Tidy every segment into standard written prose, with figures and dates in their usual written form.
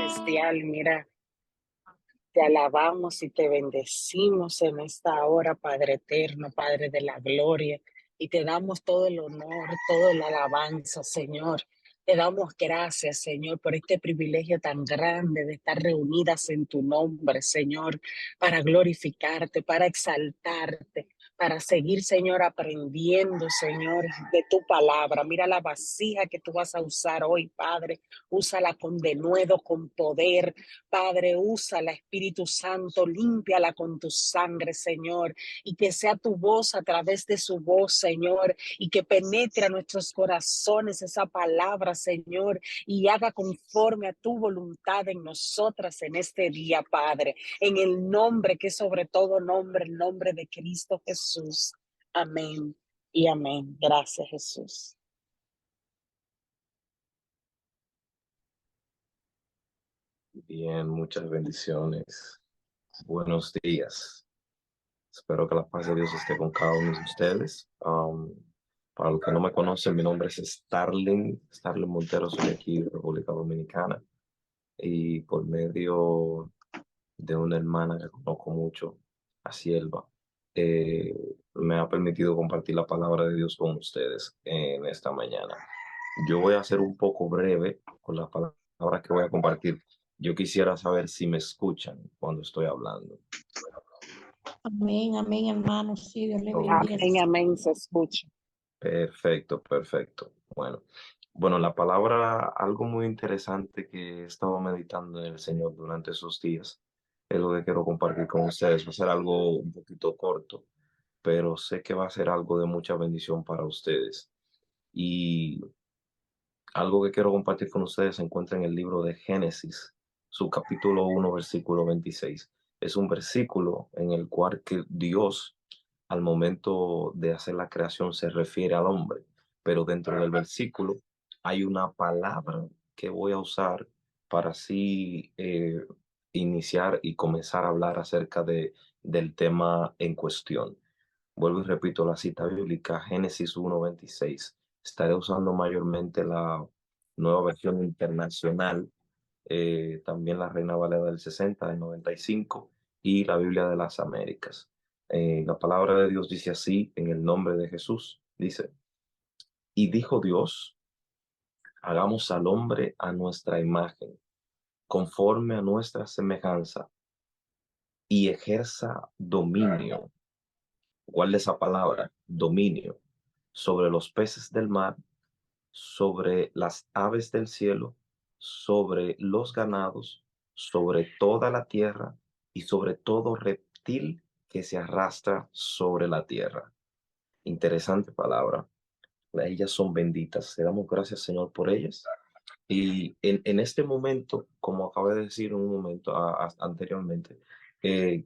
Celestial, mira, te alabamos y te bendecimos en esta hora, Padre eterno, Padre de la gloria, y te damos todo el honor, toda la alabanza, Señor. Te damos gracias, Señor, por este privilegio tan grande de estar reunidas en tu nombre, Señor, para glorificarte, para exaltarte, para seguir, Señor, aprendiendo, Señor, de tu palabra. Mira la vasija que tú vas a usar hoy, Padre. Úsala con denuedo, con poder, Padre, úsala, Espíritu Santo, límpiala con tu sangre, Señor, y que sea tu voz a través de su voz, Señor, y que penetre a nuestros corazones esa palabra, Señor, y haga conforme a tu voluntad en nosotras en este día, Padre, en el nombre que es sobre todo nombre, el nombre de Cristo Jesús. Amén y amén. Gracias, Jesús. Bien, muchas bendiciones. Buenos días. Espero que la paz de Dios esté con cada uno de ustedes. Para los que no me conocen, mi nombre es Starling Montero, soy de aquí de República Dominicana. Y por medio de una hermana que conozco mucho, a Cielva, eh, me ha permitido compartir la palabra de Dios con ustedes en esta mañana. Yo voy a ser un poco breve con las palabras que voy a compartir. Yo quisiera saber si me escuchan cuando estoy hablando. Amén, amén, hermano. Sí, Dios le Ok, bendiga. Amén, amén, se escucha. perfecto, perfecto. Bueno, la palabra, algo muy interesante que he estado meditando en el Señor durante esos días, es lo que quiero compartir con ustedes. Va a ser algo un poquito corto, pero sé que va a ser algo de mucha bendición para ustedes. Y algo que quiero compartir con ustedes se encuentra en el libro de Génesis, su capítulo 1, versículo 26. Es un versículo en el cual que Dios, al momento de hacer la creación, se refiere al hombre, pero dentro del versículo hay una palabra que voy a usar para así iniciar y comenzar a hablar acerca del tema en cuestión. Vuelvo y repito la cita bíblica, Génesis 1:26. Estaré usando mayormente la nueva versión internacional, también la Reina Valera del 60, del 95 y la Biblia de las Américas. La palabra de Dios dice así, en el nombre de Jesús, dice, y dijo Dios, hagamos al hombre a nuestra imagen, conforme a nuestra semejanza, y ejerza dominio. Guarda esa palabra, dominio, sobre los peces del mar, sobre las aves del cielo, sobre los ganados, sobre toda la tierra y sobre todo reptil que se arrastra sobre la tierra. Interesante palabra. Ellas son benditas. Le damos gracias, Señor, por ellas. Y en este momento, como acabé de decir un momento anteriormente,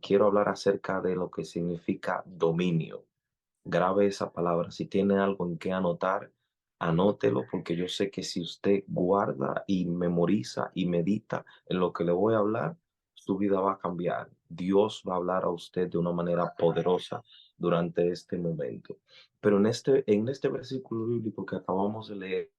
quiero hablar acerca de lo que significa dominio. Grabe esa palabra. Si tiene algo en que anotar, anótelo, porque yo sé que si usted guarda y memoriza y medita en lo que le voy a hablar, su vida va a cambiar. Dios va a hablar a usted de una manera poderosa durante este momento. Pero en este versículo bíblico que acabamos de leer,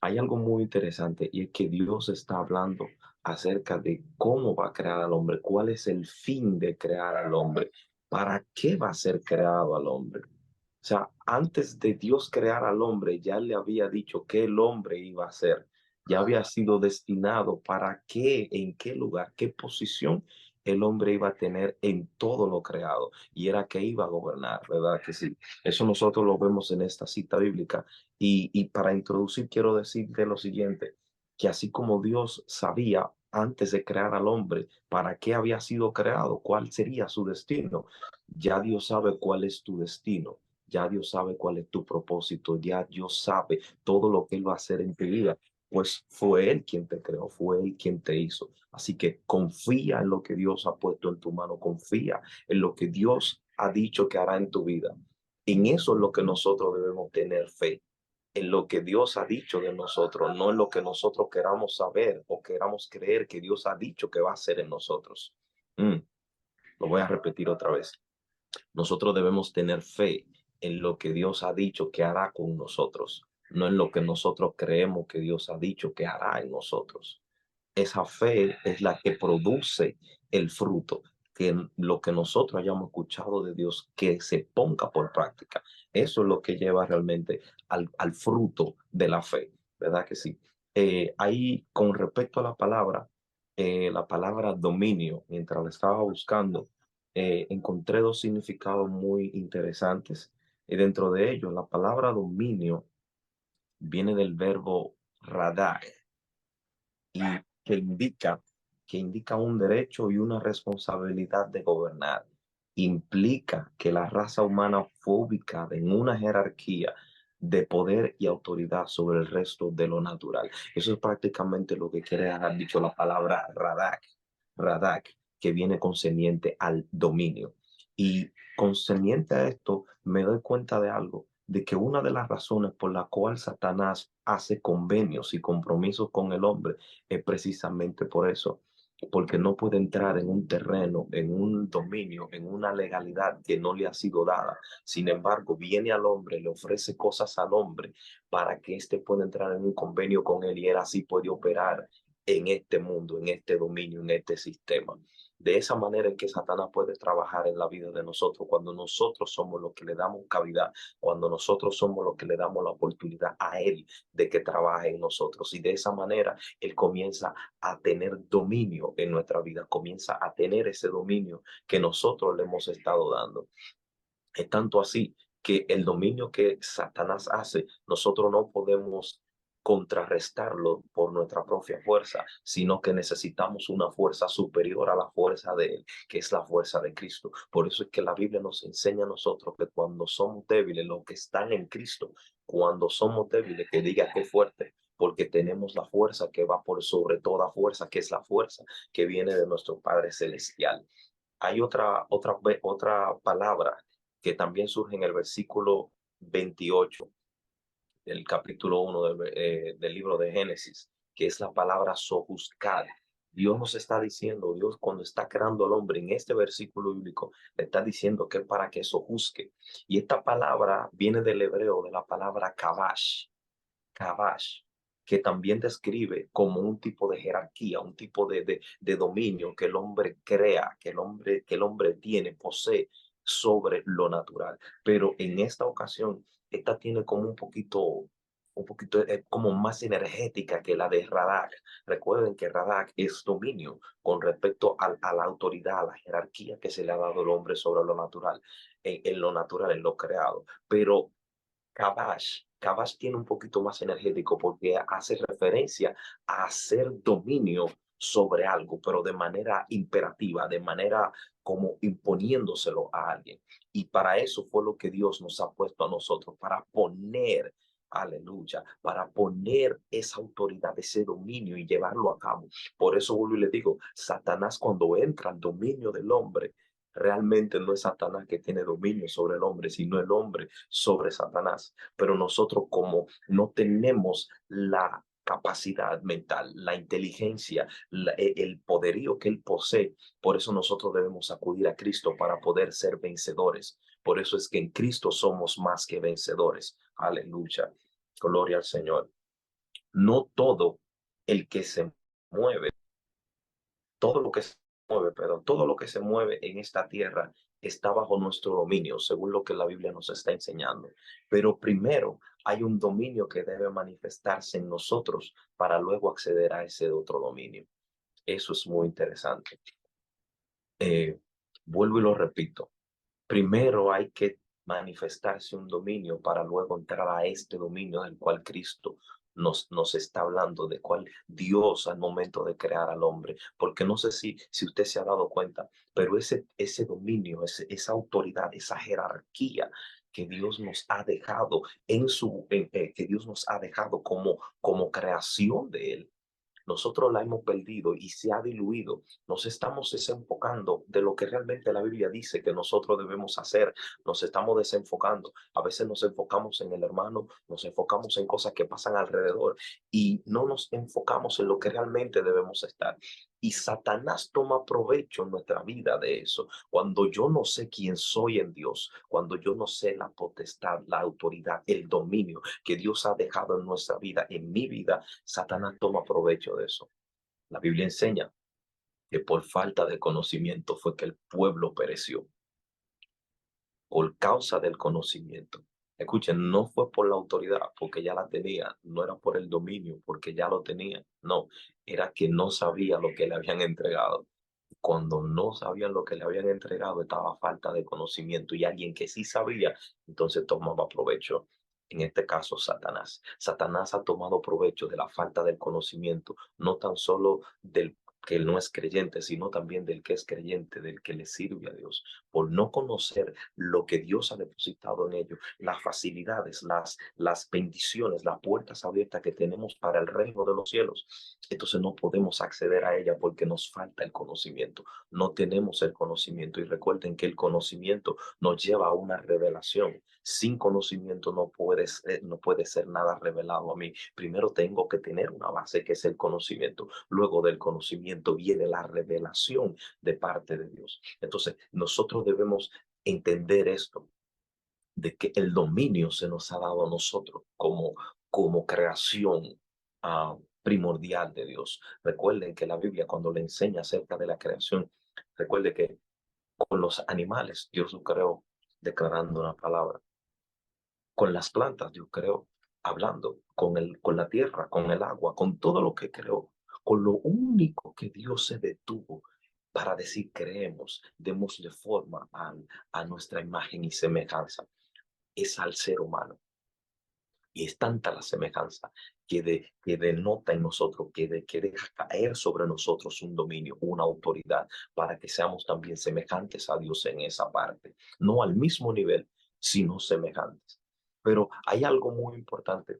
hay algo muy interesante y es que Dios está hablando acerca de cómo va a crear al hombre, cuál es el fin de crear al hombre. ¿Para qué va a ser creado al hombre? O sea, antes de Dios crear al hombre, ya le había dicho que el hombre iba a ser. Ya había sido destinado para qué, en qué lugar, qué posición el hombre iba a tener en todo lo creado. Y era que iba a gobernar, ¿verdad? Que sí. Eso nosotros lo vemos en esta cita bíblica. Y para introducir, quiero decirte lo siguiente, que así como Dios sabía antes de crear al hombre para qué había sido creado, cuál sería su destino, ya Dios sabe cuál es tu destino, ya Dios sabe cuál es tu propósito, ya Dios sabe todo lo que Él va a hacer en tu vida, pues fue Él quien te creó, fue Él quien te hizo. Así que confía en lo que Dios ha puesto en tu mano, confía en lo que Dios ha dicho que hará en tu vida. En eso es lo que nosotros debemos tener fe, en lo que Dios ha dicho de nosotros, no en lo que nosotros queramos saber o queramos creer que Dios ha dicho que va a hacer en nosotros. Lo voy a repetir otra vez. Nosotros debemos tener fe en lo que Dios ha dicho que hará con nosotros, no en lo que nosotros creemos que Dios ha dicho que hará en nosotros. esa fe es la que produce el fruto, que lo que nosotros hayamos escuchado de Dios, que se ponga por práctica. Eso es lo que lleva realmente al fruto de la fe, ¿verdad que sí? Ahí, con respecto a la palabra dominio, mientras la estaba buscando, encontré dos significados muy interesantes. Y dentro de ellos, la palabra dominio viene del verbo radar, y que indica un derecho y una responsabilidad de gobernar. Implica que la raza humana fue ubicada en una jerarquía de poder y autoridad sobre el resto de lo natural. Eso es prácticamente lo que quiere haber dicho la palabra Radak, que viene concerniente al dominio. Y concerniente a esto, me doy cuenta de algo, de que una de las razones por la cual Satanás hace convenios y compromisos con el hombre es precisamente por eso, porque no puede entrar en un terreno, en un dominio, en una legalidad que no le ha sido dada. Sin embargo, viene al hombre, le ofrece cosas al hombre para que éste pueda entrar en un convenio con él y él así puede operar en este mundo, en este dominio, en este sistema. De esa manera es que Satanás puede trabajar en la vida de nosotros cuando nosotros somos los que le damos cavidad, cuando nosotros somos los que le damos la oportunidad a él de que trabaje en nosotros. Y de esa manera él comienza a tener dominio en nuestra vida, comienza a tener ese dominio que nosotros le hemos estado dando. Es tanto así que el dominio que Satanás hace, nosotros no podemos contrarrestarlo por nuestra propia fuerza, sino que necesitamos una fuerza superior a la fuerza de él, que es la fuerza de Cristo. Por eso es que la Biblia nos enseña a nosotros que cuando somos débiles, los que están en Cristo, cuando somos débiles, que diga que fuerte, porque tenemos la fuerza que va por sobre toda fuerza, que es la fuerza que viene de nuestro Padre Celestial. Hay otra palabra que también surge en el versículo 28 del capítulo 1 del libro de Génesis, que es la palabra sojuzgar. Dios nos está diciendo, Dios cuando está creando al hombre en este versículo bíblico, le está diciendo que es para que sojuzgue. Y esta palabra viene del hebreo, de la palabra kabash, que también describe como un tipo de jerarquía, un tipo de dominio que el hombre crea, que el hombre tiene, posee sobre lo natural. Pero en esta ocasión, esta tiene como un poquito como más energética que la de Radak. Recuerden que Radak es dominio con respecto a la autoridad, a la jerarquía que se le ha dado al hombre sobre lo natural, en lo natural, en lo creado. Pero Kabash tiene un poquito más energético porque hace referencia a hacer dominio sobre algo, pero de manera imperativa, de manera como imponiéndoselo a alguien. Y para eso fue lo que Dios nos ha puesto a nosotros, para poner, aleluya, para poner esa autoridad, ese dominio y llevarlo a cabo. Por eso vuelvo y le digo, Satanás cuando entra al dominio del hombre, realmente no es Satanás que tiene dominio sobre el hombre, sino el hombre sobre Satanás. Pero nosotros como no tenemos la capacidad mental, la inteligencia, el poderío que él posee, por eso nosotros debemos acudir a Cristo para poder ser vencedores. Por eso es que en Cristo somos más que vencedores. Aleluya. Gloria al Señor. No todo el que se mueve, todo lo que se mueve, perdón, todo lo que se mueve en esta tierra está bajo nuestro dominio, según lo que la Biblia nos está enseñando. Pero primero hay un dominio que debe manifestarse en nosotros para luego acceder a ese otro dominio. Eso es muy interesante. Eh, Vuelvo y lo repito. Primero hay que manifestarse un dominio para luego entrar a este dominio del cual Cristo nos está hablando, de cual Dios al momento de crear al hombre. Porque no sé si usted se ha dado cuenta, pero ese dominio, esa autoridad, esa jerarquía que Dios nos ha dejado que Dios nos ha dejado como creación de Él, nosotros la hemos perdido y se ha diluido. Nos estamos desenfocando de lo que realmente la Biblia dice que nosotros debemos hacer. Nos estamos desenfocando. A veces nos enfocamos en el hermano, nos enfocamos en cosas que pasan alrededor y no nos enfocamos en lo que realmente debemos estar. Y Satanás toma provecho en nuestra vida de eso. Cuando yo no sé quién soy en Dios, cuando yo no sé la potestad, la autoridad, el dominio que Dios ha dejado en nuestra vida, en mi vida, Satanás toma provecho de eso. La Biblia enseña que por falta de conocimiento fue que el pueblo pereció, por causa del conocimiento. Escuchen, no fue por la autoridad, porque ya la tenía, no era por el dominio, porque ya lo tenía, no, era que no sabía lo que le habían entregado. Cuando no sabían lo que le habían entregado, estaba falta de conocimiento, y alguien que sí sabía, entonces tomaba provecho. En este caso, Satanás. Satanás ha tomado provecho de la falta del conocimiento, no tan solo del que él no es creyente, sino también del que es creyente, del que le sirve a Dios, por no conocer lo que Dios ha depositado en ellos, las facilidades, las bendiciones, las puertas abiertas que tenemos para el reino de los cielos. Entonces no podemos acceder a ella porque nos falta el conocimiento. No tenemos el conocimiento, y recuerden que el conocimiento nos lleva a una revelación. Sin conocimiento no puede ser nada revelado a mí. Primero tengo que tener una base, que es el conocimiento. Luego del conocimiento viene la revelación de parte de Dios. Entonces nosotros debemos entender esto, de que el dominio se nos ha dado a nosotros como creación primordial de Dios. Recuerden que la Biblia, cuando le enseña acerca de la creación, recuerden que con los animales Dios lo creó declarando una palabra. Con las plantas Dios creó hablando, con la tierra, con el agua, con todo lo que creó. Con lo único que Dios se detuvo para decir creemos, démosle forma a nuestra imagen y semejanza, es al ser humano. Y es tanta la semejanza que denota en nosotros, que deja caer sobre nosotros un dominio, una autoridad, para que seamos también semejantes a Dios en esa parte. No al mismo nivel, sino semejantes. Pero hay algo muy importante,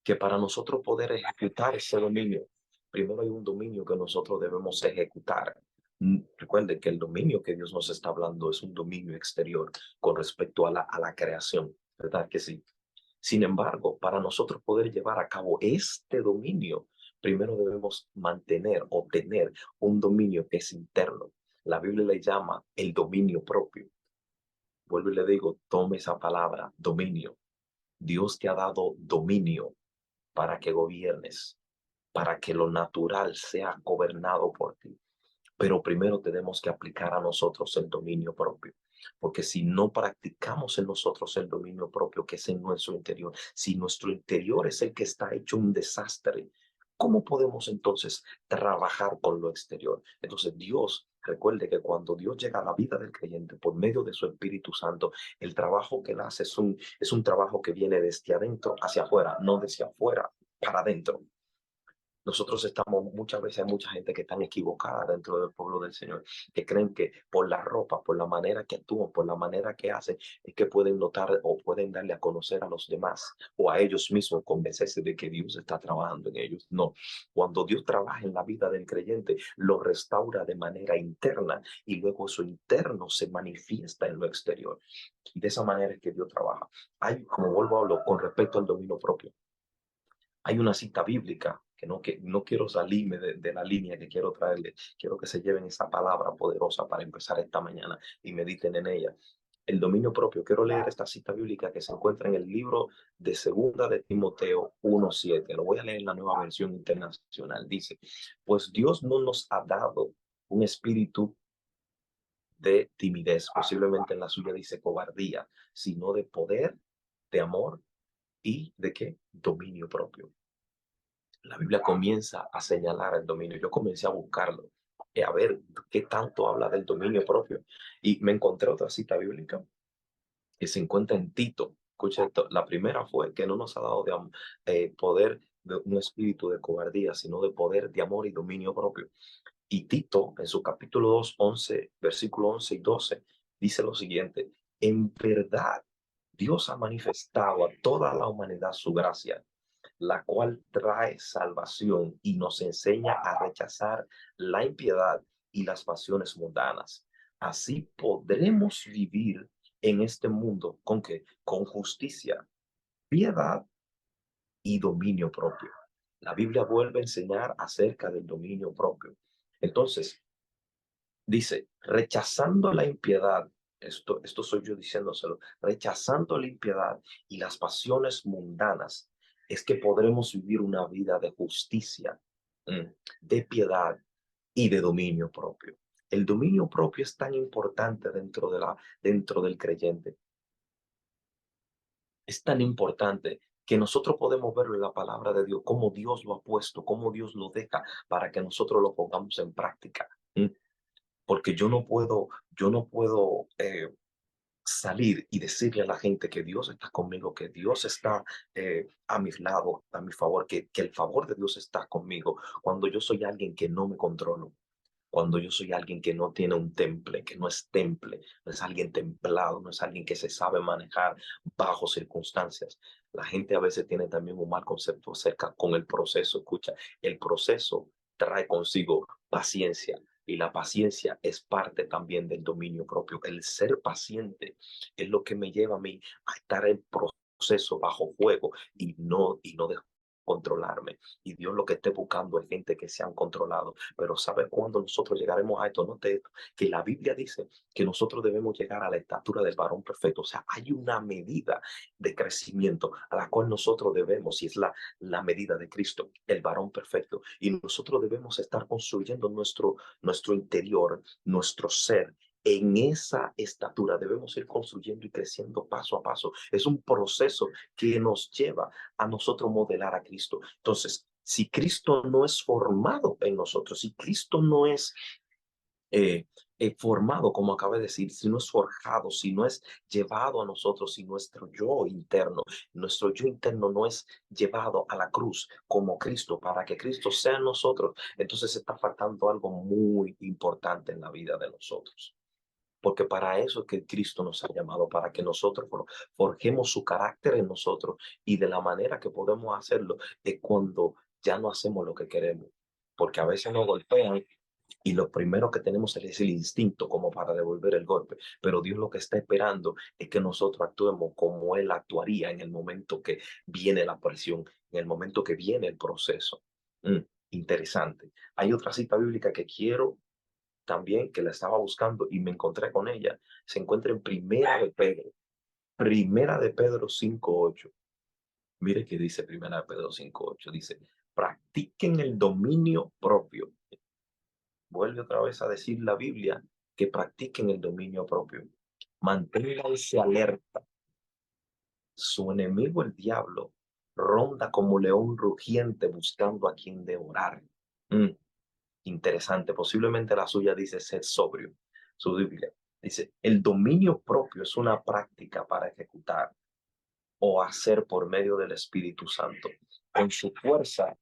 que para nosotros poder ejecutar ese dominio, primero hay un dominio que nosotros debemos ejecutar. Recuerden que el dominio que Dios nos está hablando es un dominio exterior con respecto a la creación, ¿verdad que sí? Sin embargo, para nosotros poder llevar a cabo este dominio, primero debemos mantener o tener un dominio que es interno. La Biblia le llama el dominio propio. Vuelvo y le digo, tome esa palabra, dominio. Dios te ha dado dominio para que gobiernes, para que lo natural sea gobernado por ti. Pero primero tenemos que aplicar a nosotros el dominio propio. Porque si no practicamos en nosotros el dominio propio, que es en nuestro interior, si nuestro interior es el que está hecho un desastre, ¿cómo podemos entonces trabajar con lo exterior? Entonces Dios, recuerde que cuando Dios llega a la vida del creyente por medio de su Espíritu Santo, el trabajo que él hace es un trabajo que viene desde adentro hacia afuera, no desde afuera para adentro. Nosotros estamos, muchas veces hay mucha gente que está equivocada dentro del pueblo del Señor, que creen que por la ropa, por la manera que actúan, por la manera que hacen, es que pueden notar o pueden darle a conocer a los demás o a ellos mismos, convencerse de que Dios está trabajando en ellos. No, cuando Dios trabaja en la vida del creyente, lo restaura de manera interna, y luego eso interno se manifiesta en lo exterior. Y de esa manera es que Dios trabaja. Hay, como vuelvo a hablar con respecto al dominio propio, hay una cita bíblica que no quiero salirme de la línea que quiero traerle. Quiero que se lleven esa palabra poderosa para empezar esta mañana y mediten en ella. El dominio propio. Quiero leer esta cita bíblica que se encuentra en el libro de Segunda de Timoteo 1:7. Lo voy a leer en la Nueva Versión Internacional. Dice, pues Dios no nos ha dado un espíritu de timidez, posiblemente en la suya dice cobardía, sino de poder, de amor y de qué, dominio propio. La Biblia comienza a señalar el dominio. Yo comencé a buscarlo, a ver qué tanto habla del dominio propio. Y me encontré otra cita bíblica que se encuentra en Tito. Escucha esto, la primera fue que no nos ha dado poder de un espíritu de cobardía, sino de poder, de amor y dominio propio. Y Tito, en su capítulo 2, 11, versículo 11 y 12, dice lo siguiente: en verdad, Dios ha manifestado a toda la humanidad su gracia, la cual trae salvación y nos enseña a rechazar la impiedad y las pasiones mundanas. Así podremos vivir en este mundo con qué, con justicia, piedad y dominio propio. La Biblia vuelve a enseñar acerca del dominio propio. Entonces, dice, rechazando la impiedad, esto soy yo diciéndoselo, rechazando la impiedad y las pasiones mundanas, es que podremos vivir una vida de justicia, de piedad y de dominio propio. El dominio propio es tan importante dentro del creyente. Es tan importante que nosotros podemos verlo en la palabra de Dios, cómo Dios lo ha puesto, cómo Dios lo deja para que nosotros lo pongamos en práctica. Porque yo no puedo salir y decirle a la gente que Dios está conmigo, que Dios está a mi lado, a mi favor, que el favor de Dios está conmigo, cuando yo soy alguien que no me controlo, cuando yo soy alguien que no tiene un temple, que no es temple, no es alguien templado, no es alguien que se sabe manejar bajo circunstancias. La gente a veces tiene también un mal concepto acerca con el proceso. Escucha, el proceso trae consigo paciencia y la paciencia es parte también del dominio propio. El ser paciente es lo que me lleva a mí a estar en proceso bajo fuego y no de controlarme. Y Dios lo que esté buscando es gente que se han controlado. Pero ¿sabe cuándo nosotros llegaremos a esto? Note esto, que la Biblia dice que nosotros debemos llegar a la estatura del varón perfecto. O sea, hay una medida de crecimiento a la cual nosotros debemos, y es la medida de Cristo, el varón perfecto. Y nosotros debemos estar construyendo nuestro interior, nuestro ser. En esa estatura debemos ir construyendo y creciendo paso a paso. Es un proceso que nos lleva a nosotros modelar a Cristo. Entonces, si Cristo no es formado en nosotros, si Cristo no es formado, como acaba de decir, si no es forjado, si no es llevado a nosotros, si nuestro yo interno no es llevado a la cruz como Cristo, para que Cristo sea en nosotros, entonces está faltando algo muy importante en la vida de nosotros. Porque para eso es que Cristo nos ha llamado, para que nosotros forjemos su carácter en nosotros. Y de la manera que podemos hacerlo es cuando ya no hacemos lo que queremos. Porque a veces nos golpean y lo primero que tenemos es el instinto como para devolver el golpe. Pero Dios lo que está esperando es que nosotros actuemos como Él actuaría en el momento que viene la presión, en el momento que viene el proceso. Interesante. Hay otra cita bíblica que quiero también, que la estaba buscando y me encontré con ella. Se encuentra en Primera de Pedro 5:8. Mire que dice Primera de Pedro 5:8. Dice, practiquen el dominio propio. Vuelve otra vez a decir la Biblia que practiquen el dominio propio. Manténganse alerta. Su enemigo, el diablo, ronda como león rugiente buscando a quien devorar. Interesante. Posiblemente la suya dice ser sobrio. Su Biblia dice, el dominio propio es una práctica para ejecutar o hacer por medio del Espíritu Santo. Con su fuerza,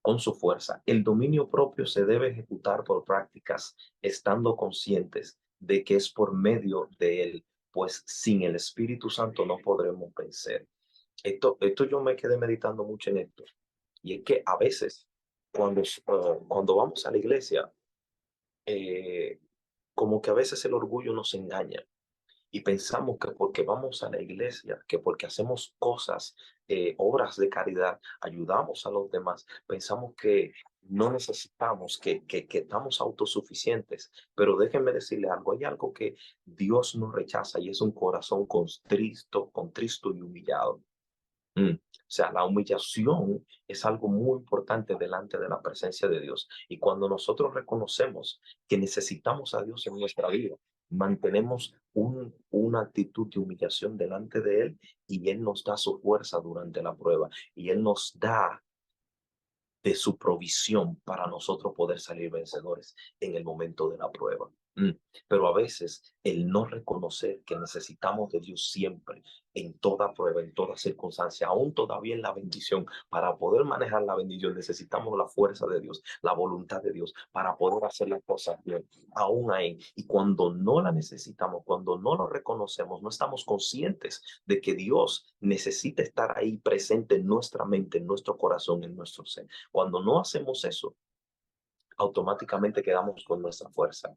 con su fuerza. El dominio propio se debe ejecutar por prácticas, estando conscientes de que es por medio de él, pues sin el Espíritu Santo no podremos vencer. Esto yo me quedé meditando mucho en esto. Y es que a veces, cuando vamos a la iglesia, eh, como que a veces el orgullo nos engaña y pensamos que porque vamos a la iglesia, que porque hacemos cosas, obras de caridad, ayudamos a los demás, pensamos que no necesitamos, que estamos autosuficientes. Pero déjenme decirle algo, hay algo que Dios no rechaza y es un corazón contristo y humillado. O sea, la humillación es algo muy importante delante de la presencia de Dios. Y cuando nosotros reconocemos que necesitamos a Dios en nuestra vida, mantenemos una actitud de humillación delante de Él y Él nos da su fuerza durante la prueba y Él nos da de su provisión para nosotros poder salir vencedores en el momento de la prueba. Pero a veces el no reconocer que necesitamos de Dios siempre, en toda prueba, en toda circunstancia, aún todavía en la bendición, para poder manejar la bendición necesitamos la fuerza de Dios, la voluntad de Dios, para poder hacer las cosas bien, aún ahí. Y cuando no la necesitamos, cuando no lo reconocemos, no estamos conscientes de que Dios necesita estar ahí presente en nuestra mente, en nuestro corazón, en nuestro ser. Cuando no hacemos eso, automáticamente quedamos con nuestra fuerza,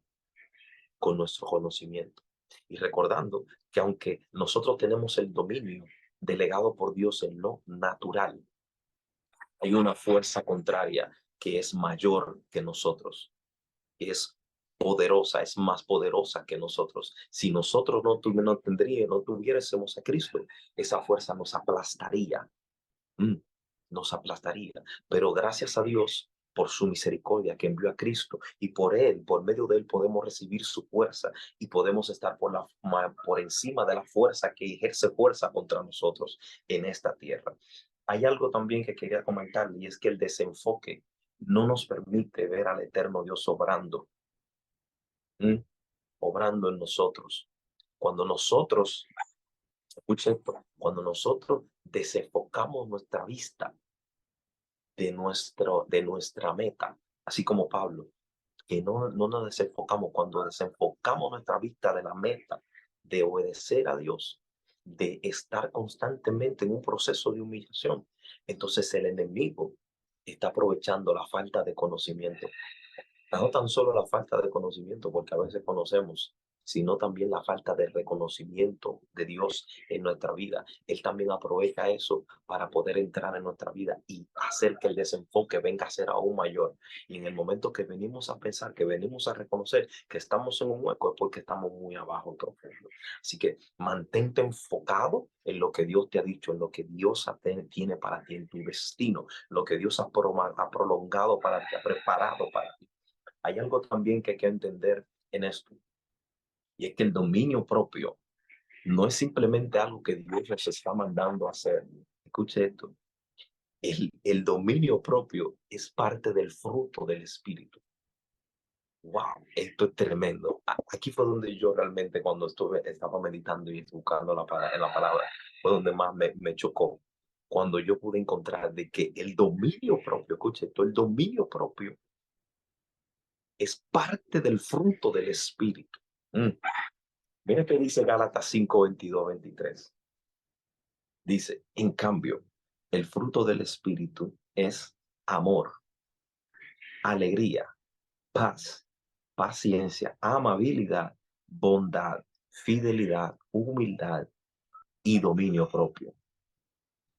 con nuestro conocimiento. Y recordando que aunque nosotros tenemos el dominio delegado por Dios en lo natural, hay una fuerza contraria que es mayor que nosotros, es poderosa, es más poderosa que nosotros. Si nosotros no tuviésemos a Cristo, esa fuerza nos aplastaría. nos aplastaría. Pero gracias a Dios por su misericordia que envió a Cristo y por Él, por medio de Él podemos recibir su fuerza y podemos estar por encima de la fuerza que ejerce fuerza contra nosotros en esta tierra. Hay algo también que quería comentar y es que el desenfoque no nos permite ver al eterno Dios obrando, obrando en nosotros. Cuando nosotros, escucha esto, cuando nosotros desenfocamos nuestra vista de nuestra meta, así como Pablo, que no nos desenfocamos, cuando desenfocamos nuestra vista de la meta, de obedecer a Dios, de estar constantemente en un proceso de humillación, entonces el enemigo está aprovechando la falta de conocimiento. No tan solo la falta de conocimiento, porque a veces conocemos, sino también la falta de reconocimiento de Dios en nuestra vida. Él también aprovecha eso para poder entrar en nuestra vida y hacer que el desenfoque venga a ser aún mayor. Y en el momento que venimos a pensar, que venimos a reconocer que estamos en un hueco, es porque estamos muy abajo profundo. Así que mantente enfocado en lo que Dios te ha dicho, en lo que Dios tiene para ti, en tu destino, lo que Dios ha prolongado para ti, ha preparado para ti. Hay algo también que hay que entender en esto, y es que el dominio propio no es simplemente algo que Dios nos está mandando a hacer. Escuche esto, el dominio propio es parte del fruto del Espíritu. Wow, esto es tremendo. Aquí fue donde yo realmente cuando estaba meditando y buscando en la palabra, fue donde más me chocó. Cuando yo pude encontrar de que el dominio propio, escuche esto, el dominio propio es parte del fruto del Espíritu. Mira que dice Gálatas 5, 22, 23. Dice, en cambio, el fruto del Espíritu es amor, alegría, paz, paciencia, amabilidad, bondad, fidelidad, humildad y dominio propio.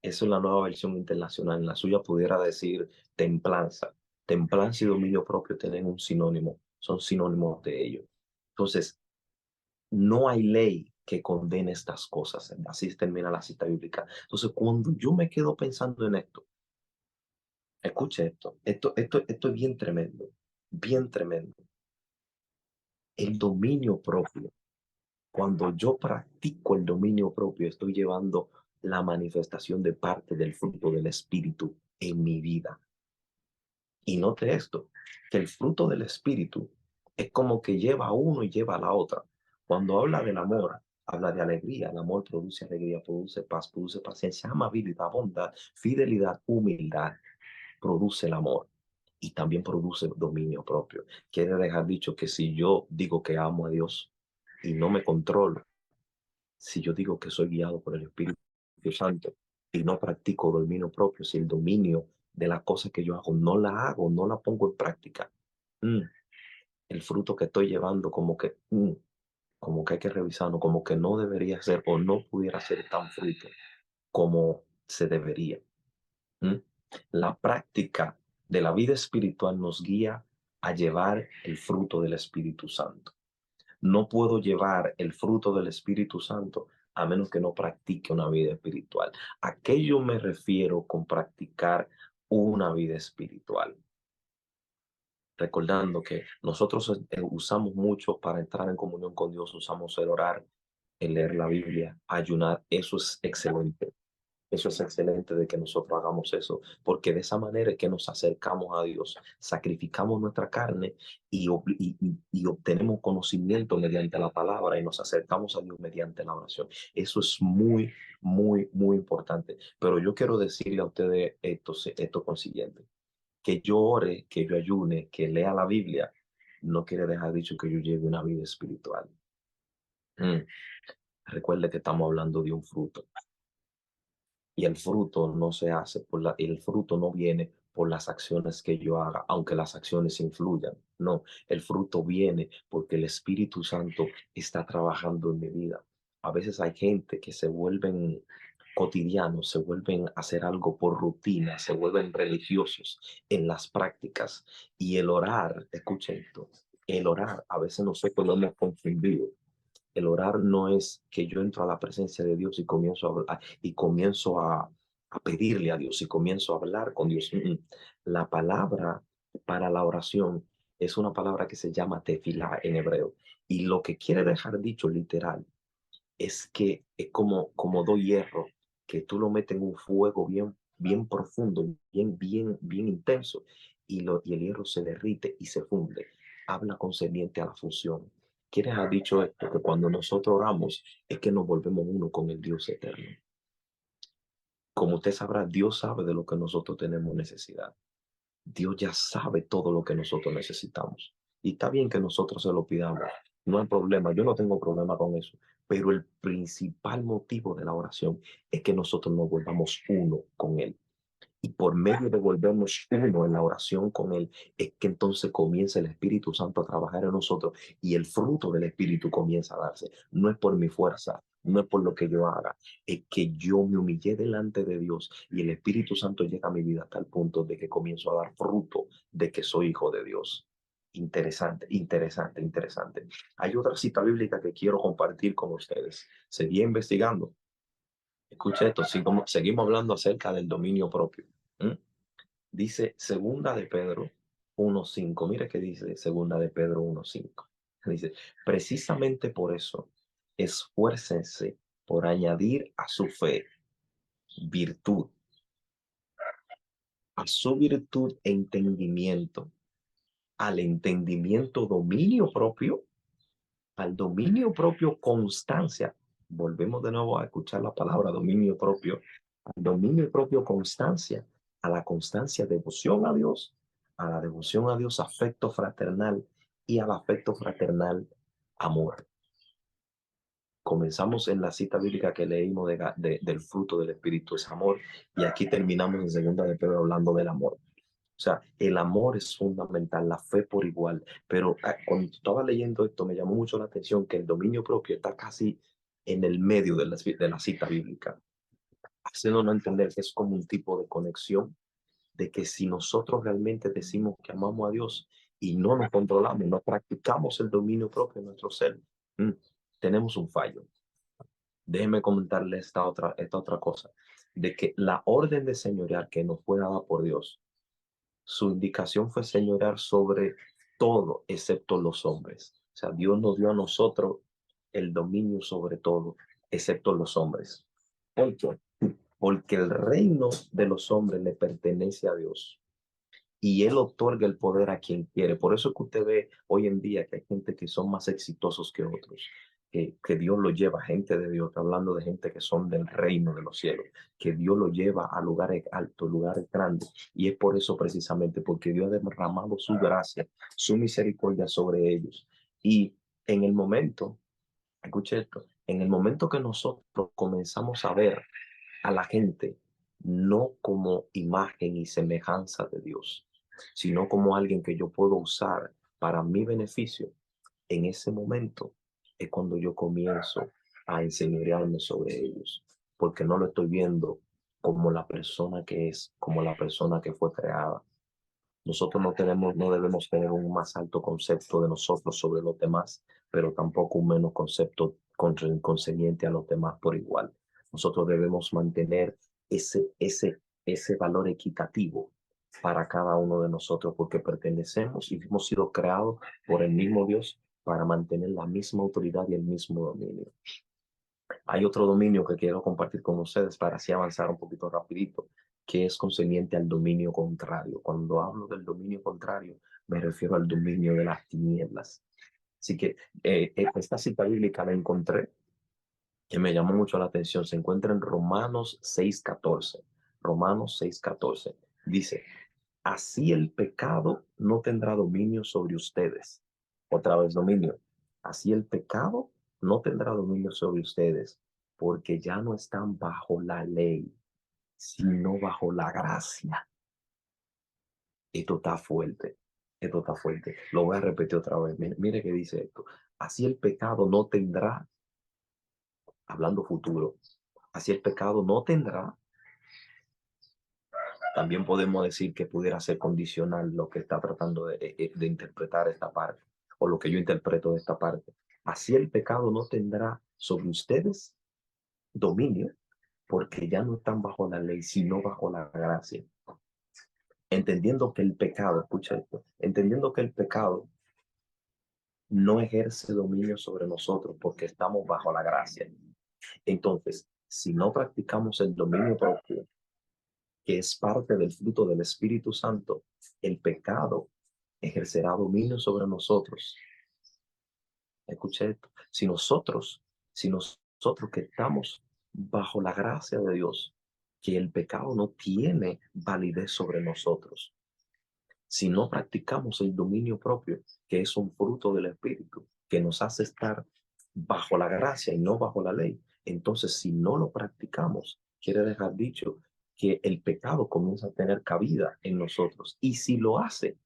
Eso es la nueva versión internacional. En la suya pudiera decir templanza. Templanza y dominio propio tienen un sinónimo, son sinónimos de ello. Entonces, no hay ley que condene estas cosas. Así termina la cita bíblica. Entonces, cuando yo me quedo pensando en esto, escuche esto es bien tremendo, bien tremendo. El dominio propio. Cuando yo practico el dominio propio, estoy llevando la manifestación de parte del fruto del Espíritu en mi vida. Y note esto, que el fruto del Espíritu es como que lleva a uno y lleva a la otra. Cuando habla del amor, habla de alegría. El amor produce alegría, produce paz, produce paciencia, amabilidad, bondad, fidelidad, humildad. Produce el amor y también produce dominio propio. Quiere dejar dicho que si yo digo que amo a Dios y no me controlo, si yo digo que soy guiado por el Espíritu Santo y no practico dominio propio, si el dominio de la cosa que yo hago, no la pongo en práctica, el fruto que estoy llevando como que hay que revisarlo, como que no debería ser o no pudiera ser tan fruto como se debería. La práctica de la vida espiritual nos guía a llevar el fruto del Espíritu Santo. No puedo llevar el fruto del Espíritu Santo a menos que no practique una vida espiritual. ¿A qué yo me refiero con practicar una vida espiritual? Recordando que nosotros usamos mucho para entrar en comunión con Dios, usamos el orar, el leer la Biblia, ayunar. Eso es excelente. Eso es excelente de que nosotros hagamos eso, porque de esa manera es que nos acercamos a Dios, sacrificamos nuestra carne y obtenemos conocimiento mediante la palabra y nos acercamos a Dios mediante la oración. Eso es muy, muy, muy importante. Pero yo quiero decirle a ustedes esto consiguiente, que yo ore, que yo ayune, que lea la Biblia, no quiere dejar dicho que yo lleve una vida espiritual. Recuerde que estamos hablando de un fruto. Y el fruto no se hace el fruto no viene por las acciones que yo haga, aunque las acciones influyan. No, el fruto viene porque el Espíritu Santo está trabajando en mi vida. A veces hay gente que se vuelven cotidianos, se vuelven a hacer algo por rutina, se vuelven religiosos en las prácticas. Y el orar, escuchen esto, el orar, a veces nosotros lo hemos confundido. El orar no es que yo entro a la presencia de Dios y comienzo a hablar, y comienzo a a pedirle a Dios y comienzo a hablar con Dios. La palabra para la oración es una palabra que se llama tefilá en hebreo. Y lo que quiere dejar dicho literal es que es como dos hierros que tú lo metes en un fuego bien profundo, bien intenso, y el hierro se derrite y se funde. Habla concerniente a la fusión. ¿Quién ha dicho esto? Que cuando nosotros oramos es que nos volvemos uno con el Dios eterno. Como usted sabrá, Dios sabe de lo que nosotros tenemos necesidad. Dios ya sabe todo lo que nosotros necesitamos. Y está bien que nosotros se lo pidamos. No hay problema, yo no tengo problema con eso. Pero el principal motivo de la oración es que nosotros nos volvamos uno con Él. Y por medio de volvernos uno en la oración con Él, es que entonces comienza el Espíritu Santo a trabajar en nosotros y el fruto del Espíritu comienza a darse. No es por mi fuerza, no es por lo que yo haga, es que yo me humillé delante de Dios y el Espíritu Santo llega a mi vida hasta el punto de que comienzo a dar fruto de que soy hijo de Dios. Interesante, interesante, interesante. Hay otra cita bíblica que quiero compartir con ustedes. Seguí investigando. Escucha esto, seguimos hablando acerca del dominio propio. ¿Mm? Dice Segunda de Pedro 1:5. Mira qué dice Segunda de Pedro 1:5. Dice, precisamente por eso, esfuércense por añadir a su fe virtud, a su virtud entendimiento, al entendimiento dominio propio, al dominio propio constancia. Volvemos de nuevo a escuchar la palabra dominio propio, al dominio propio constancia, a la constancia devoción a Dios, a la devoción a Dios afecto fraternal y al afecto fraternal amor. Comenzamos en la cita bíblica que leímos del fruto del Espíritu es amor y aquí terminamos en Segunda de Pedro hablando del amor. O sea, el amor es fundamental, la fe por igual. Pero cuando estaba leyendo esto, me llamó mucho la atención que el dominio propio está casi en el medio de la cita bíblica, haciéndonos entender que es como un tipo de conexión, de que si nosotros realmente decimos que amamos a Dios y no nos controlamos, no practicamos el dominio propio en nuestro ser, tenemos un fallo. Déjeme comentarle esta otra cosa, de que la orden de señorear que nos fue dada por Dios, su indicación fue señorear sobre todo excepto los hombres. O sea, Dios nos dio a nosotros el dominio sobre todo, excepto los hombres. ¿Por qué? Porque el reino de los hombres le pertenece a Dios y Él otorga el poder a quien quiere. Por eso es que usted ve hoy en día que hay gente que son más exitosos que otros, que Dios lo lleva, gente de Dios, está hablando de gente que son del reino de los cielos, que Dios lo lleva a lugares altos, lugares grandes. Y es por eso precisamente, porque Dios ha derramado su gracia, su misericordia sobre ellos. Y en el momento, escuche esto, en el momento que nosotros comenzamos a ver a la gente no como imagen y semejanza de Dios, sino como alguien que yo puedo usar para mi beneficio, en ese momento es cuando yo comienzo a enseñorearme sobre ellos, porque no lo estoy viendo como la persona que es, como la persona que fue creada. Nosotros no debemos tener un más alto concepto de nosotros sobre los demás, pero tampoco un menos concepto concerniente a los demás por igual. Nosotros debemos mantener ese valor equitativo para cada uno de nosotros, porque pertenecemos y hemos sido creados por el mismo Dios para mantener la misma autoridad y el mismo dominio. Hay otro dominio que quiero compartir con ustedes para así avanzar un poquito rapidito, que es concerniente al dominio contrario. Cuando hablo del dominio contrario, me refiero al dominio de las tinieblas. Así que esta cita bíblica la encontré, que me llamó mucho la atención. Se encuentra en Romanos 6:14. Romanos 6:14. Dice, así el pecado no tendrá dominio sobre ustedes. Otra vez dominio. Así el pecado no tendrá dominio sobre ustedes, porque ya no están bajo la ley, sino bajo la gracia. Esto está fuerte. Esto está fuerte. Lo voy a repetir otra vez. Mire qué dice esto. Así el pecado no tendrá, hablando futuro, así el pecado no tendrá. También podemos decir que pudiera ser condicional lo que está tratando de interpretar esta parte, o lo que yo interpreto de esta parte. Así el pecado no tendrá sobre ustedes dominio, porque ya no están bajo la ley, sino bajo la gracia. Entendiendo que el pecado, escucha esto, entendiendo que el pecado no ejerce dominio sobre nosotros porque estamos bajo la gracia. Entonces, si no practicamos el dominio propio, que es parte del fruto del Espíritu Santo, el pecado ejercerá dominio sobre nosotros. Escuche esto. Si nosotros que estamos bajo la gracia de Dios, que el pecado no tiene validez sobre nosotros. Si no practicamos el dominio propio, que es un fruto del Espíritu, que nos hace estar bajo la gracia y no bajo la ley, entonces si no lo practicamos, quiere dejar dicho que el pecado comienza a tener cabida en nosotros. Y si lo hace,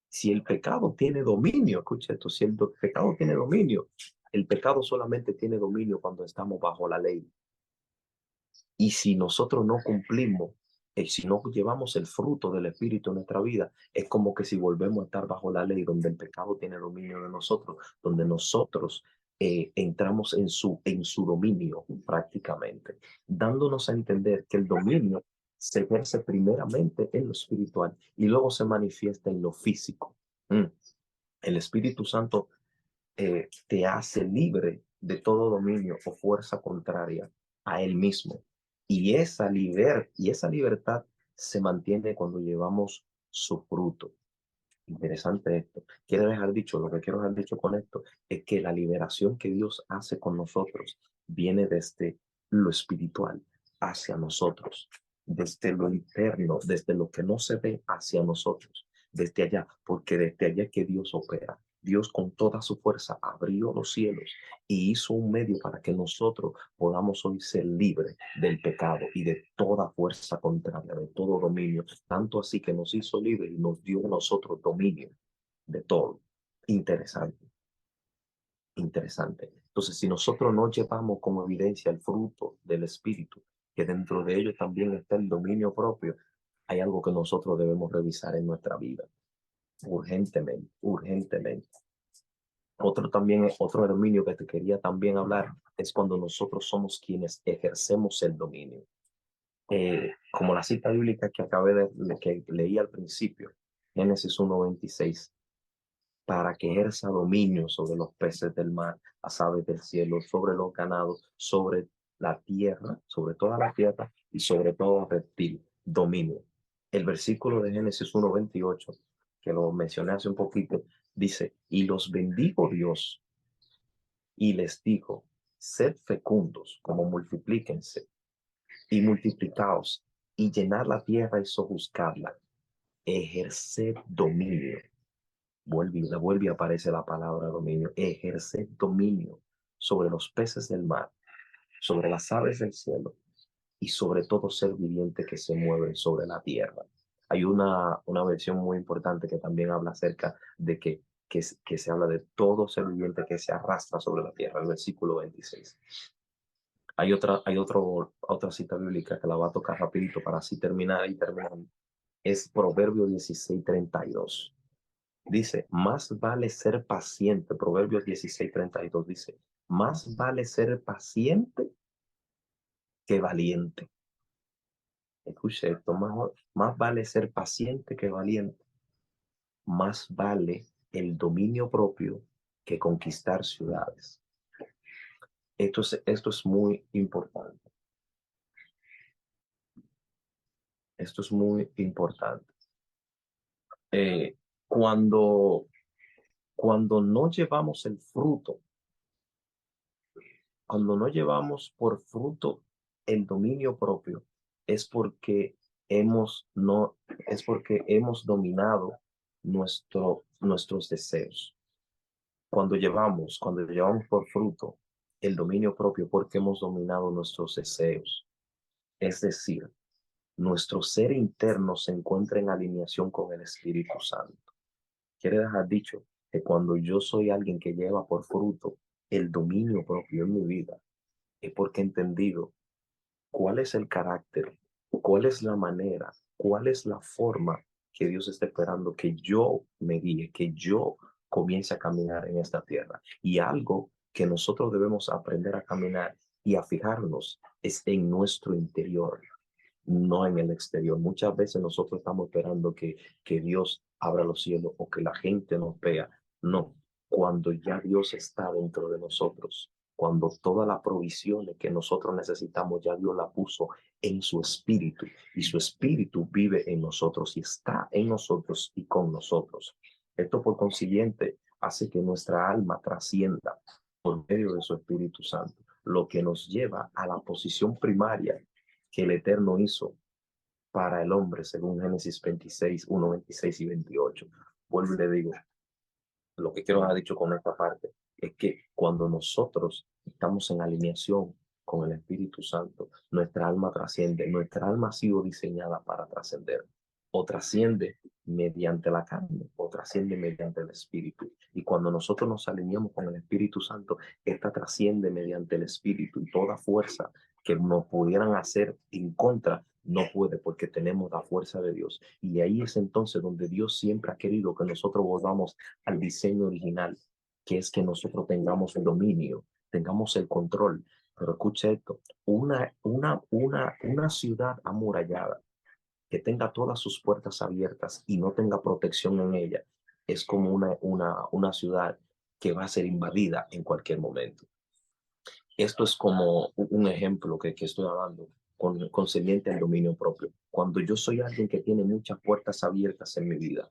si el pecado tiene dominio, escucha esto, si el pecado tiene dominio, el pecado solamente tiene dominio cuando estamos bajo la ley. Y si nosotros no cumplimos, si no llevamos el fruto del Espíritu en nuestra vida, es como que si volvemos a estar bajo la ley, donde el pecado tiene dominio de nosotros, donde nosotros entramos en su dominio prácticamente, dándonos a entender que el dominio se ejerce primeramente en lo espiritual y luego se manifiesta en lo físico. El Espíritu Santo te hace libre de todo dominio o fuerza contraria a él mismo. Y esa libertad se mantiene cuando llevamos su fruto. Interesante esto. Lo que quiero dejar dicho con esto es que la liberación que Dios hace con nosotros viene desde lo espiritual hacia nosotros, desde lo interno, desde lo que no se ve hacia nosotros, desde allá, porque desde allá es que Dios opera. Dios con toda su fuerza abrió los cielos y hizo un medio para que nosotros podamos hoy ser libres del pecado y de toda fuerza contraria, de todo dominio, tanto así que nos hizo libres y nos dio a nosotros dominio de todo. Interesante, interesante. Entonces, si nosotros no llevamos como evidencia el fruto del Espíritu, que dentro de ello también está el dominio propio, hay algo que nosotros debemos revisar en nuestra vida, urgentemente, urgentemente. Otro dominio que te quería también hablar es cuando nosotros somos quienes ejercemos el dominio. Como la cita bíblica que que leí al principio, Génesis 1:26, para que ejerza dominio sobre los peces del mar, las aves del cielo, sobre los ganados, sobre la tierra, sobre toda la tierra y sobre todo reptil, dominio. El versículo de Génesis 1:28, que lo mencioné hace un poquito, dice, y los bendijo Dios y les dijo, sed fecundos, como multiplíquense y multiplicaos y llenar la tierra y sojuzgarla, ejercer dominio. Vuelve y aparece la palabra dominio. Ejercer dominio sobre los peces del mar, sobre las aves del cielo y sobre todo ser viviente que se mueve sobre la tierra. Hay una versión muy importante que también habla acerca de que se habla de todo ser viviente que se arrastra sobre la tierra, el versículo 26. Hay otra cita bíblica que la va a tocar rapidito para así terminar y terminar. Es Proverbio 16:32. Dice, más vale ser paciente. Proverbios 16:32 dice, más vale ser paciente que valiente. Escuche esto, más vale ser paciente que valiente. Más vale el dominio propio que conquistar ciudades. Esto es muy importante. Esto es muy importante. Eh, cuando, cuando no llevamos el fruto, cuando no llevamos por fruto el dominio propio, es porque no, es porque hemos dominado nuestros deseos. Cuando llevamos por fruto el dominio propio, porque hemos dominado nuestros deseos. Es decir, nuestro ser interno se encuentra en alineación con el Espíritu Santo. Quiere dejar dicho que cuando yo soy alguien que lleva por fruto el dominio propio en mi vida, es porque he entendido cuál es el carácter, cuál es la manera, cuál es la forma que Dios está esperando que yo me guíe, que yo comience a caminar en esta tierra. Y algo que nosotros debemos aprender a caminar y a fijarnos es en nuestro interior, no en el exterior. Muchas veces nosotros estamos esperando que Dios abra los cielos o que la gente nos vea. No, cuando ya Dios está dentro de nosotros, cuando todas las provisiones que nosotros necesitamos ya Dios la puso en su espíritu y su espíritu vive en nosotros y está en nosotros y con nosotros. Esto por consiguiente hace que nuestra alma trascienda por medio de su Espíritu Santo, lo que nos lleva a la posición primaria que el Eterno hizo para el hombre, según Génesis 26, 1, 26 y 28. Vuelvo y le digo, lo que quiero haber dicho con esta parte es que cuando nosotros estamos en alineación con el Espíritu Santo, nuestra alma trasciende. Nuestra alma ha sido diseñada para trascender. O trasciende mediante la carne, o trasciende mediante el Espíritu. Y cuando nosotros nos alineamos con el Espíritu Santo, esta trasciende mediante el Espíritu. Y toda fuerza que nos pudieran hacer en contra no puede, porque tenemos la fuerza de Dios. Y ahí es entonces donde Dios siempre ha querido que nosotros volvamos al diseño original, que es que nosotros tengamos el dominio, tengamos el control. Pero escucha esto, una ciudad amurallada que tenga todas sus puertas abiertas y no tenga protección en ella, es como una ciudad que va a ser invadida en cualquier momento. Esto es como un ejemplo que estoy hablando concerniente al dominio propio. Cuando yo soy alguien que tiene muchas puertas abiertas en mi vida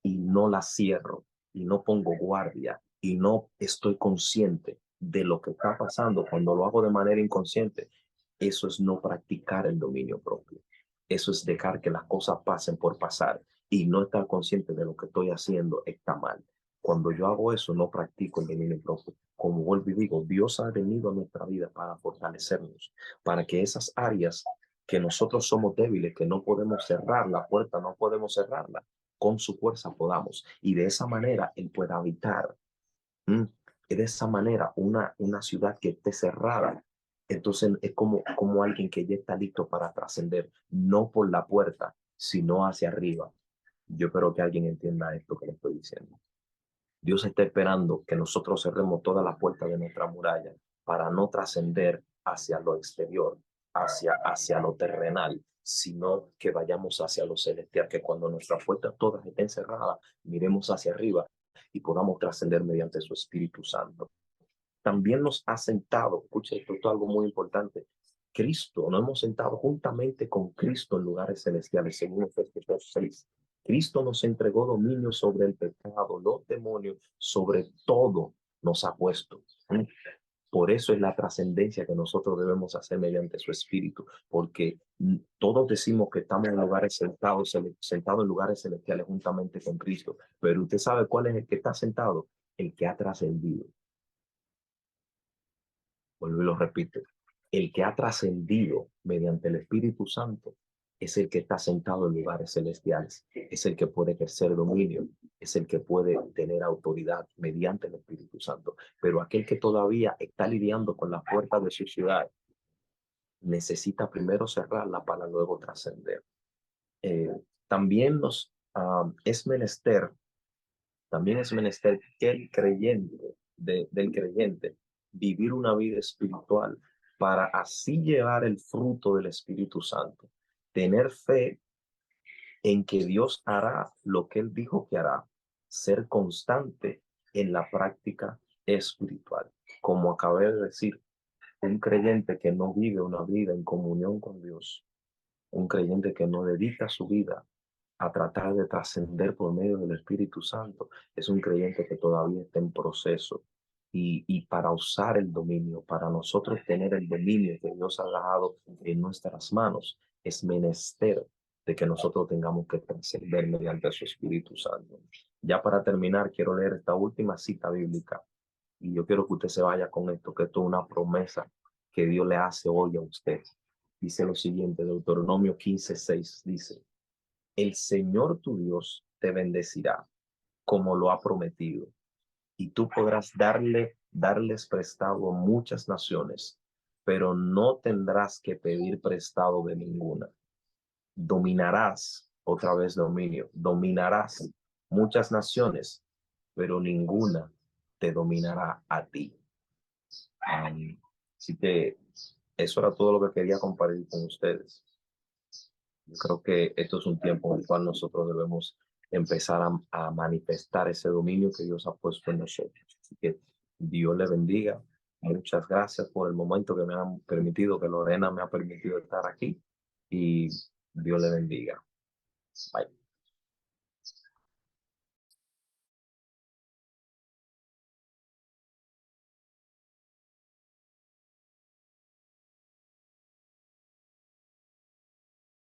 y no las cierro y no pongo guardia y no estoy consciente de lo que está pasando, cuando lo hago de manera inconsciente, eso es no practicar el dominio propio. Eso es dejar que las cosas pasen por pasar y no estar consciente de lo que estoy haciendo está mal. Cuando yo hago eso, no practico el dominio propio. Como vuelvo y digo, Dios ha venido a nuestra vida para fortalecernos, para que esas áreas que nosotros somos débiles, que no podemos cerrar la puerta, no podemos cerrarla, con su fuerza podamos. Y de esa manera Él pueda habitar. Y de esa manera una ciudad que esté cerrada, entonces es como alguien que ya está listo para trascender, no por la puerta, sino hacia arriba. Yo espero que alguien entienda esto que le estoy diciendo. Dios está esperando que nosotros cerremos todas las puertas de nuestra muralla para no trascender hacia lo exterior, hacia lo terrenal, sino que vayamos hacia lo celestial, que cuando nuestras puertas todas estén cerradas, miremos hacia arriba y podamos trascender mediante su Espíritu Santo. También nos ha sentado, escucha esto es algo muy importante, Cristo, nos hemos sentado juntamente con Cristo en lugares celestiales, según Efesios 6. Cristo nos entregó dominio sobre el pecado, los demonios, sobre todo nos ha puesto. Por eso es la trascendencia que nosotros debemos hacer mediante su Espíritu, porque todos decimos que estamos en lugares sentados en lugares celestiales juntamente con Cristo, pero usted sabe cuál es el que está sentado, el que ha trascendido. Vuelvo y lo repito, el que ha trascendido mediante el Espíritu Santo es el que está sentado en lugares celestiales, es el que puede ejercer dominio, es el que puede tener autoridad mediante el Espíritu Santo. Pero aquel que todavía está lidiando con las puertas de su ciudad necesita primero cerrarla para luego trascender. También es menester, que el creyente, del creyente, vivir una vida espiritual para así llevar el fruto del Espíritu Santo. Tener fe en que Dios hará lo que Él dijo que hará. Ser constante en la práctica espiritual. Como acabé de decir, un creyente que no vive una vida en comunión con Dios, un creyente que no dedica su vida a tratar de trascender por medio del Espíritu Santo, es un creyente que todavía está en proceso. Y para usar el dominio, para nosotros tener el dominio que Dios ha dejado en nuestras manos, es menester de que nosotros tengamos que trascender mediante su Espíritu Santo. Ya para terminar, quiero leer esta última cita bíblica y yo quiero que usted se vaya con esto, que esto es una promesa que Dios le hace hoy a usted. Dice lo siguiente, Deuteronomio 15:6 dice, el Señor tu Dios te bendecirá como lo ha prometido, y tú podrás darles prestado a muchas naciones, pero no tendrás que pedir prestado de ninguna. Dominarás, otra vez dominio, dominarás muchas naciones, pero ninguna te dominará a ti. Así que eso era todo lo que quería compartir con ustedes. Yo creo que esto es un tiempo en el cual nosotros debemos empezar a manifestar ese dominio que Dios ha puesto en nosotros. Así que Dios le bendiga. Muchas gracias por el momento que me han permitido, que Lorena me ha permitido estar aquí. Y Dios le bendiga. Bye.